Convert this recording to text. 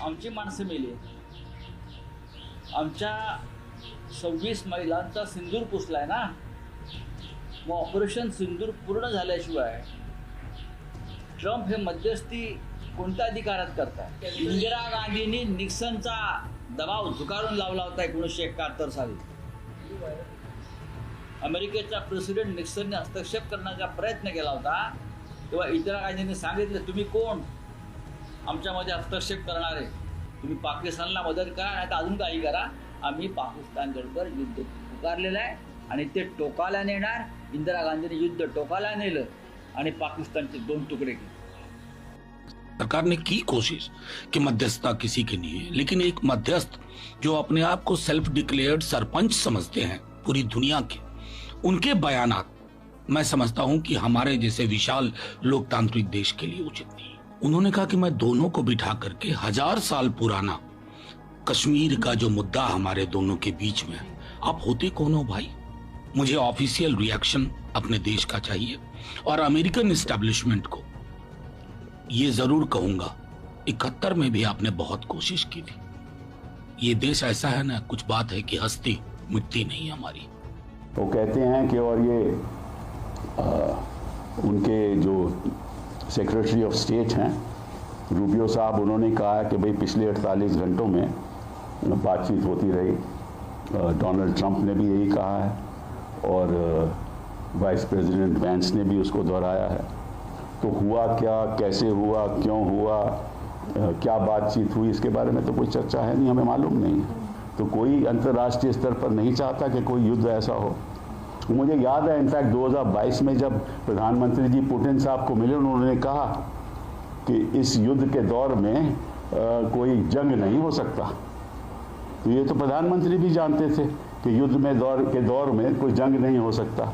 आमची माणसं मेली, आमच्या 26 महिलांचा सिंदूर पुसलाय ना. मग ऑपरेशन सिंदूर पूर्ण झाल्याशिवाय ट्रम्प हे मध्यस्थी कोणत्या अधिकारात करतात? इंदिरा गांधींनी निक्सनचा दबाव झुगारून लावला होता 1971 साली. अमेरिकेचा प्रेसिडेंट निक्सनने हस्तक्षेप करण्याचा प्रयत्न केला होता, तेव्हा इंदिरा गांधींनी सांगितलं तुम्ही कोण आमच्यामध्ये हस्तक्षेप करणारे? तुम्ही पाकिस्तानला मदत करा, नाही तर अजून काही करा. आम्ही पाकिस्तानबरोबर युद्ध पुकारलेलं आहे आणि ते टोकाला नेणार. इंदिरा गांधीने युद्ध टोकाला नेलं आणि पाकिस्तानचे 2 तुकडे केले. सरकार ने की कोशिश कि मध्यस्थता किसी की नहीं है, लेकिन एक मध्यस्थ जो अपने आप को सेल्फ डिक्लेयर्ड सरपंच समझते हैं पूरी दुनिया के, उनके बयानात मैं समझता हूं कि हमारे जैसे विशाल लोकतांत्रिक देश के लिए उचित नहीं. उन्होंने कहा कि मैं दोनों को बिठा करके 1000 साल पुराना कश्मीर का जो मुद्दा हमारे दोनों के बीच में है, आप होते कौन हो भाई? मुझे ऑफिशियल रिएक्शन अपने देश का चाहिए. और अमेरिकन एस्टेब्लिशमेंट को ये जरूर कहूंगा, 71 में भी आपने बहुत कोशिश की थी. ये देश ऐसा है ना, कुछ बात है कि हस्ती मिटती नहीं हमारी. वो कहते हैं कि, और ये उनके जो सेक्रेटरी ऑफ स्टेट हैं रूबियो साहब, उन्होंने कहा है कि भाई पिछले 48 घंटों में बातचीत होती रही. डोनाल्ड ट्रंप ने भी यही कहा है और वाइस प्रेसिडेंट वैंस ने भी उसको दोहराया है. तो हुआ क्या, कैसे हुआ, क्यों हुआ, क्या बातचीत हुई, इसके बारे में तो कोई चर्चा है नहीं, हमें मालूम नहीं है. तो कोई अंतर्राष्ट्रीय स्तर पर नहीं चाहता कि कोई युद्ध ऐसा हो. मुझे याद है इनफैक्ट 2022 में जब प्रधानमंत्री जी पुतिन साहब को मिले, उन्होंने कहा कि इस युद्ध के दौर में कोई जंग नहीं हो सकता. तो ये तो प्रधानमंत्री भी जानते थे कि युद्ध में दौर में कोई जंग नहीं हो सकता.